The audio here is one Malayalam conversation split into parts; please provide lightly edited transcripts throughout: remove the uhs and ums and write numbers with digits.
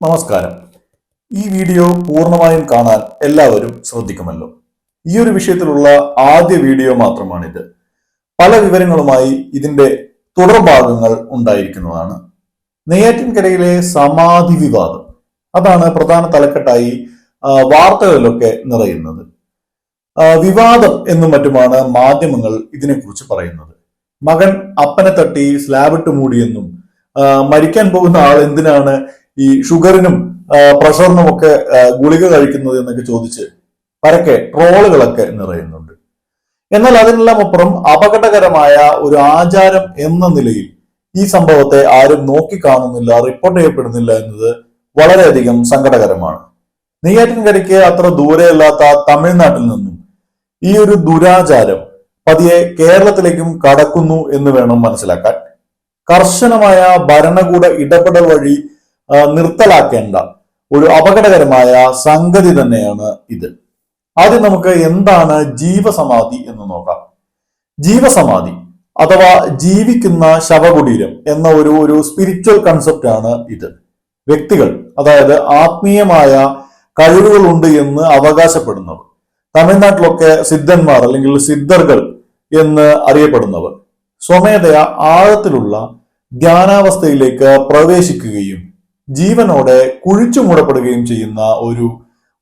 നമസ്കാരം. ഈ വീഡിയോ പൂർണ്ണമായും കാണാൻ എല്ലാവരും ശ്രദ്ധിക്കുമല്ലോ. ഈ ഒരു വിഷയത്തിലുള്ള ആദ്യ വീഡിയോ മാത്രമാണിത്. പല വിവരങ്ങളുമായി ഇതിന്റെ തുടർഭാഗങ്ങൾ ഉണ്ടായിരിക്കുന്നതാണ്. നെയ്യാറ്റിൻകരയിലെ സമാധി വിവാദം, അതാണ് പ്രധാന തലക്കെട്ടായി വാർത്തകളിലൊക്കെ നിറയുന്നത്. വിവാദം എന്നും മറ്റുമാണ് മാധ്യമങ്ങൾ ഇതിനെക്കുറിച്ച് പറയുന്നത്. മകൻ അപ്പനെ തട്ടി സ്ലാബിട്ട് മൂടിയെന്നും മരിക്കാൻ പോകുന്ന ആൾ എന്തിനാണ് ഈ ഷുഗറിനും പ്രഷറിനും ഒക്കെ ഗുളിക കഴിക്കുന്നത് എന്നൊക്കെ ചോദിച്ച് പരക്കെ ട്രോളുകളൊക്കെ നിറയുന്നുണ്ട്. എന്നാൽ അതിനെല്ലാം അപ്പുറം അപകടകരമായ ഒരു ആചാരം എന്ന നിലയിൽ ഈ സംഭവത്തെ ആരും നോക്കിക്കാണുന്നില്ല, റിപ്പോർട്ട് ചെയ്യപ്പെടുന്നില്ല എന്നത് വളരെയധികം സങ്കടകരമാണ്. നെയ്യാറ്റിൻകരയ്ക്ക് അത്ര ദൂരെയല്ലാത്ത തമിഴ്നാട്ടിൽ നിന്നും ഈ ഒരു ദുരാചാരം പതിയെ കേരളത്തിലേക്കും കടക്കുന്നു എന്ന് വേണം മനസ്സിലാക്കാൻ. കർശനമായ ഭരണകൂട ഇടപെടൽ വഴി നിർത്തലാക്കേണ്ട ഒരു അപകടകരമായ സംഗതി തന്നെയാണ് ഇത്. ആദ്യം നമുക്ക് എന്താണ് ജീവസമാധി എന്ന് നോക്കാം. ജീവസമാധി അഥവാ ജീവിക്കുന്ന ശവകുടീരം എന്ന ഒരു സ്പിരിച്വൽ കൺസെപ്റ്റ് ആണ് ഇത്. വ്യക്തികൾ, അതായത് ആത്മീയമായ കഴിവുകളുണ്ട് എന്ന് അവകാശപ്പെടുന്നവർ, തമിഴ്നാട്ടിലൊക്കെ സിദ്ധന്മാർ അല്ലെങ്കിൽ സിദ്ധർകൾ എന്ന് അറിയപ്പെടുന്നവർ, സ്വമേധയാ ആഴത്തിലുള്ള ധ്യാനാവസ്ഥയിലേക്ക് പ്രവേശിക്കുകയും ജീവനോടെ കുഴിച്ചു മൂടപ്പെടുകയും ചെയ്യുന്ന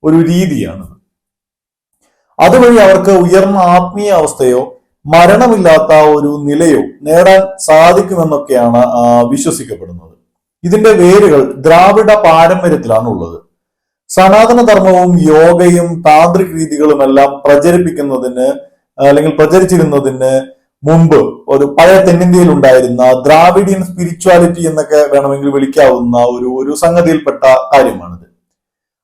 ഒരു രീതിയാണ്. അതുവഴി അവർക്ക് ഉയർന്ന ആത്മീയ അവസ്ഥയോ മരണമില്ലാത്ത ഒരു നിലയോ നേടാൻ സാധിക്കുമെന്നൊക്കെയാണ് വിശ്വസിക്കപ്പെടുന്നത്. ഇതിന്റെ വേരുകൾ ദ്രാവിഡ പാരമ്പര്യത്തിലാണ് ഉള്ളത്. സനാതന ധർമ്മവും യോഗയും താന്ത്രിക് രീതികളുമെല്ലാം പ്രചരിച്ചിരുന്നതിന് മുമ്പ് ഒരു പഴയ തെന്നിന്ത്യയിൽ ഉണ്ടായിരുന്ന ദ്രാവിഡിയൻ സ്പിരിച്വാലിറ്റി എന്നൊക്കെ വേണമെങ്കിൽ വിളിക്കാവുന്ന ഒരു സംഗതിയിൽപ്പെട്ട കാര്യമാണിത്.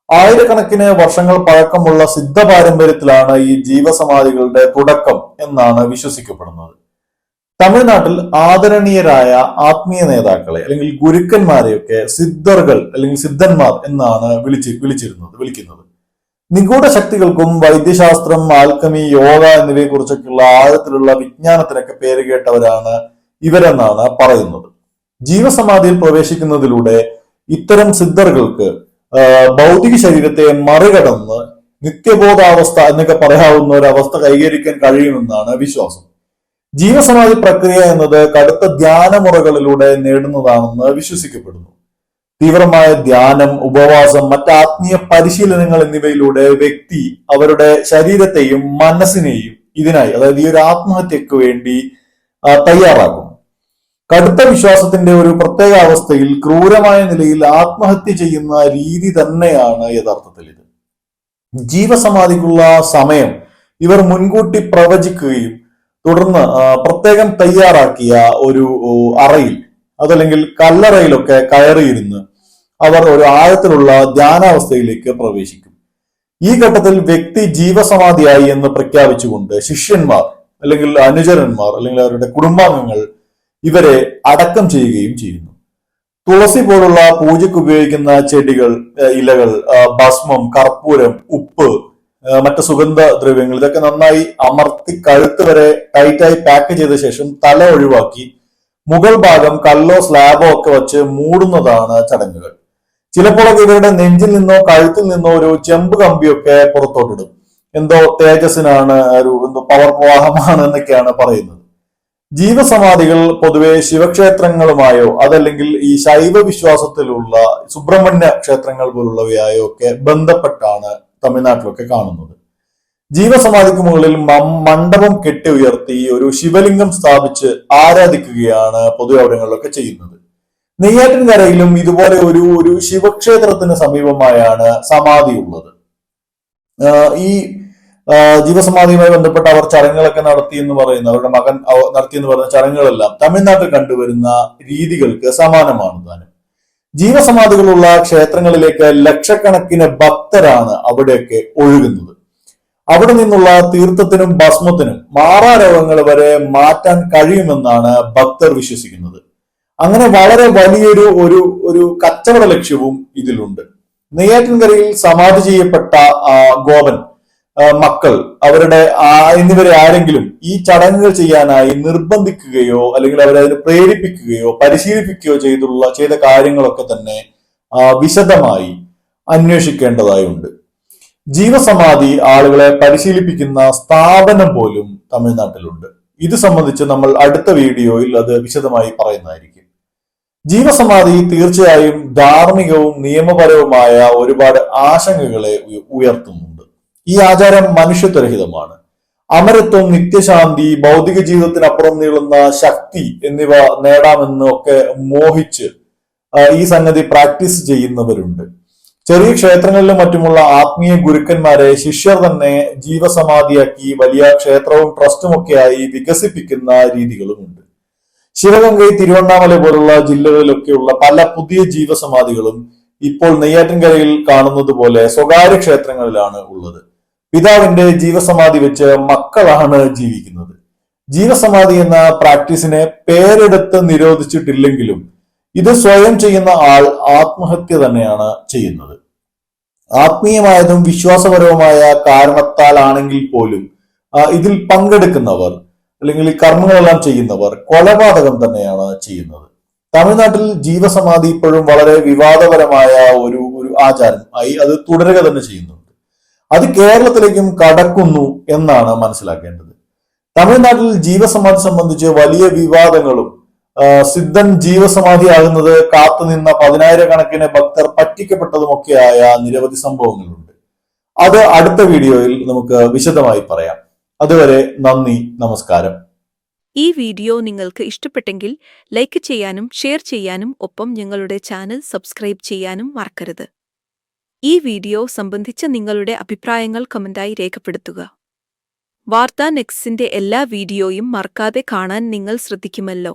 ആയിരക്കണക്കിന് വർഷങ്ങൾ പഴക്കമുള്ള സിദ്ധ പാരമ്പര്യത്തിലാണ് ഈ ജീവസമാധികളുടെ തുടക്കം എന്നാണ് വിശ്വസിക്കപ്പെടുന്നത്. തമിഴ്നാട്ടിൽ ആദരണീയരായ ആത്മീയ നേതാക്കളെ അല്ലെങ്കിൽ ഗുരുക്കന്മാരെയൊക്കെ സിദ്ധർകൾ അല്ലെങ്കിൽ സിദ്ധന്മാർ എന്നാണ് വിളിക്കുന്നത്. നിഗൂഢ ശക്തികൾക്കും വൈദ്യശാസ്ത്രം, ആൽക്കമി, യോഗ എന്നിവയെ കുറിച്ചൊക്കെയുള്ള ആഴത്തിലുള്ള വിജ്ഞാനത്തിനൊക്കെ പേര് കേട്ടവരാണ് ഇവരെന്നാണ് പറയുന്നത്. ജീവസമാധിയിൽ പ്രവേശിക്കുന്നതിലൂടെ ഇത്തരം സിദ്ധർക്ക് ഭൗതിക ശരീരത്തെ മറികടന്ന് നിത്യബോധാവസ്ഥ എന്നൊക്കെ പറയാവുന്ന ഒരു അവസ്ഥ കൈവരിക്കാൻ കഴിയുമെന്നാണ് വിശ്വാസം. ജീവസമാധി പ്രക്രിയ എന്നത് കടുത്ത ധ്യാനമുറകളിലൂടെ നേടുന്നതാണെന്ന് വിശ്വസിക്കപ്പെടുന്നു. തീവ്രമായ ധ്യാനം, ഉപവാസം, മറ്റ് ആത്മീയ പരിശീലനങ്ങൾ എന്നിവയിലൂടെ വ്യക്തി അവരുടെ ശരീരത്തെയും മനസ്സിനെയും ഇതിനായി, അതായത് ഈ ഒരു ആത്മഹത്യക്ക് വേണ്ടി തയ്യാറാക്കും. കടുത്ത വിശ്വാസത്തിന്റെ ഒരു പ്രത്യേക അവസ്ഥയിൽ ക്രൂരമായ നിലയിൽ ആത്മഹത്യ ചെയ്യുന്ന രീതി തന്നെയാണ് യഥാർത്ഥത്തിൽ ഇത്. ജീവസമാധിക്കുള്ള സമയം ഇവർ മുൻകൂട്ടി പ്രവചിക്കുകയും തുടർന്ന് പ്രത്യേകം തയ്യാറാക്കിയ ഒരു അറയിൽ അതല്ലെങ്കിൽ കല്ലറയിലൊക്കെ കയറിയിരുന്ന് അവർ ഒരു ആഴത്തിലുള്ള ധ്യാനാവസ്ഥയിലേക്ക് പ്രവേശിക്കും. ഈ ഘട്ടത്തിൽ വ്യക്തി ജീവസമാധിയായി എന്ന് പ്രഖ്യാപിച്ചുകൊണ്ട് ശിഷ്യന്മാർ അല്ലെങ്കിൽ അനുചരന്മാർ അല്ലെങ്കിൽ അവരുടെ കുടുംബാംഗങ്ങൾ ഇവരെ അടക്കം ചെയ്യുകയും ചെയ്യുന്നു. തുളസി പോലുള്ള പൂജയ്ക്ക് ഉപയോഗിക്കുന്ന ചെടികൾ, ഇലകൾ, ഭസ്മം, കർപ്പൂരം, ഉപ്പ്, മറ്റ് സുഗന്ധ ദ്രവ്യങ്ങൾ ഇതൊക്കെ നന്നായി അമർത്തി കഴുത്ത് വരെ ടൈറ്റായി പാക്ക് ചെയ്ത ശേഷം തല ഒഴിവാക്കി മുകൾ ഭാഗം കല്ലോ സ്ലാബോ ഒക്കെ വെച്ച് മൂടുന്നതാണ് ചടങ്ങുകൾ. ചിലപ്പോഴൊക്കെ ഇവരുടെ നെഞ്ചിൽ നിന്നോ കഴുത്തിൽ നിന്നോ ഒരു ചെമ്പ് കമ്പിയൊക്കെ പുറത്തോട്ടിടും. എന്തോ തേജസ്സിനാണ്, എന്തോ പവർ പ്രവാഹമാണ് എന്നൊക്കെയാണ് പറയുന്നത്. ജീവസമാധികൾ പൊതുവെ ശിവക്ഷേത്രങ്ങളുമായോ അതല്ലെങ്കിൽ ഈ ശൈവ വിശ്വാസത്തിലുള്ള സുബ്രഹ്മണ്യ ക്ഷേത്രങ്ങൾ പോലുള്ളവയായോ ഒക്കെ ബന്ധപ്പെട്ടാണ് തമിഴ്നാട്ടിലൊക്കെ കാണുന്നത്. ജീവസമാധിക്ക് മുകളിൽ മണ്ഡപം കെട്ടി ഉയർത്തി ഒരു ശിവലിംഗം സ്ഥാപിച്ച് ആരാധിക്കുകയാണ് പൊതുവെ അവിടങ്ങളിലൊക്കെ ചെയ്യുന്നത്. നെയ്യാറ്റിൻകരയിലും ഇതുപോലെ ഒരു ശിവക്ഷേത്രത്തിന് സമീപമായാണ് സമാധി ഉള്ളത്. ഈ ജീവസമാധിയുമായി ബന്ധപ്പെട്ട് അവർ ചടങ്ങുകളൊക്കെ നടത്തി എന്ന് പറയുന്ന, അവരുടെ മകൻ നടത്തി എന്ന് പറയുന്ന ചടങ്ങുകളെല്ലാം തമിഴ്നാട്ടിൽ കണ്ടുവരുന്ന രീതികൾക്ക് സമാനമാണ് താനും. ജീവസമാധികളുള്ള ക്ഷേത്രങ്ങളിലേക്ക് ലക്ഷക്കണക്കിന് ഭക്തരാണ് അവിടെയൊക്കെ ഒഴുകുന്നത്. അവിടെ നിന്നുള്ള തീർത്ഥത്തിനും ഭസ്മത്തിനും മാറാരോഗങ്ങൾ വരെ മാറ്റാൻ കഴിയുമെന്നാണ് ഭക്തർ വിശ്വസിക്കുന്നത്. അങ്ങനെ വളരെ വലിയൊരു ഒരു കച്ചവട ലക്ഷ്യവും ഇതിലുണ്ട്. നെയ്യാറ്റിൻകരയിൽ സമാധി ചെയ്യപ്പെട്ട ഗോപൻ, മക്കൾ, അവരുടെ എന്നിവരെ ആരെങ്കിലും ഈ ചടങ്ങുകൾ ചെയ്യാനായി നിർബന്ധിക്കുകയോ അല്ലെങ്കിൽ അവരെ അതിന് പ്രേരിപ്പിക്കുകയോ പരിശീലിപ്പിക്കുകയോ ചെയ്ത കാര്യങ്ങളൊക്കെ തന്നെ വിശദമായി അന്വേഷിക്കേണ്ടതായുണ്ട്. ജീവസമാധി ആളുകളെ പരിശീലിപ്പിക്കുന്ന സ്ഥാപനം പോലും തമിഴ്നാട്ടിലുണ്ട്. ഇത് സംബന്ധിച്ച് നമ്മൾ അടുത്ത വീഡിയോയിൽ അത് വിശദമായി പറയുന്നതായിരിക്കും. ജീവസമാധി തീർച്ചയായും ധാർമ്മികവും നിയമപരവുമായ ഒരുപാട് ആശങ്കകളെ ഉയർത്തുന്നുണ്ട്. ഈ ആചാരം മനുഷ്യത്വരഹിതമാണ്. അമരത്വം, നിത്യശാന്തി, ഭൗതിക ജീവിതത്തിനപ്പുറം നീളുന്ന ശക്തി എന്നിവ നേടാമെന്ന് ഒക്കെ മോഹിച്ച് ഈ സംഗതി പ്രാക്ടീസ് ചെയ്യുന്നവരുണ്ട്. ചെറിയ ക്ഷേത്രങ്ങളിലും മറ്റുമുള്ള ആത്മീയ ഗുരുക്കന്മാരെ ശിഷ്യർ തന്നെ ജീവസമാധിയാക്കി വലിയ ക്ഷേത്രവും ട്രസ്റ്റുമൊക്കെയായി വികസിപ്പിക്കുന്ന രീതികളുമുണ്ട്. ശിവഗംഗൈ, തിരുവണ്ണാമല പോലുള്ള ജില്ലകളിലൊക്കെയുള്ള പല പുതിയ ജീവസമാധികളും ഇപ്പോൾ നെയ്യാറ്റിൻകരയിൽ കാണുന്നത് പോലെ സ്വകാര്യ ക്ഷേത്രങ്ങളിലാണ് ഉള്ളത്. പിതാവിന്റെ ജീവസമാധി വെച്ച് മക്കളാണ് ജീവിക്കുന്നത്. ജീവസമാധി എന്ന പ്രാക്ടീസിനെ പേരെടുത്ത് നിരോധിച്ചിട്ടില്ലെങ്കിലും ഇത് സ്വയം ചെയ്യുന്ന ആൾ ആത്മഹത്യ തന്നെയാണ് ചെയ്യുന്നത്. ആത്മീയമായതും വിശ്വാസപരവുമായ കാരണത്താൽ ആണെങ്കിൽ പോലും ഇതിൽ പങ്കെടുക്കുന്നവർ അല്ലെങ്കിൽ ഈ കർമ്മങ്ങളെല്ലാം ചെയ്യുന്നവർ കൊലപാതകം തന്നെയാണ് ചെയ്യുന്നത്. തമിഴ്നാട്ടിൽ ജീവസമാധി ഇപ്പോഴും വളരെ വിവാദപരമായ ഒരു ആചാരം ആയി അത് തുടരുക തന്നെ ചെയ്യുന്നുണ്ട്. അത് കേരളത്തിലേക്കും കടക്കുന്നു എന്നാണ് മനസ്സിലാക്കേണ്ടത്. തമിഴ്നാട്ടിൽ ജീവസമാധി സംബന്ധിച്ച് വലിയ വിവാദങ്ങളും സിദ്ധൻ ജീവസമാധിയാകുന്നത് കാത്തുനിന്ന 10,000-കണക്കിന് ഭക്തർ പറ്റിക്കപ്പെട്ടതുമൊക്കെയായ നിരവധി സംഭവങ്ങളുണ്ട്. അത് അടുത്ത വീഡിയോയിൽ നമുക്ക് വിശദമായി പറയാം. അതുവരെ നന്ദി, നമസ്കാരം. ഈ വീഡിയോ നിങ്ങൾക്ക് ഇഷ്ടപ്പെട്ടെങ്കിൽ ലൈക്ക് ചെയ്യാനും ഷെയർ ചെയ്യാനും ഒപ്പം ഞങ്ങളുടെ ചാനൽ സബ്സ്ക്രൈബ് ചെയ്യാനും മറക്കരുത്. ഈ വീഡിയോ സംബന്ധിച്ച നിങ്ങളുടെ അഭിപ്രായങ്ങൾ കമന്റായി രേഖപ്പെടുത്തുക. വാർത്താ നെക്സ്റ്റിന്റെ എല്ലാ വീഡിയോയും മറക്കാതെ കാണാൻ നിങ്ങൾ ശ്രദ്ധിക്കുമല്ലോ.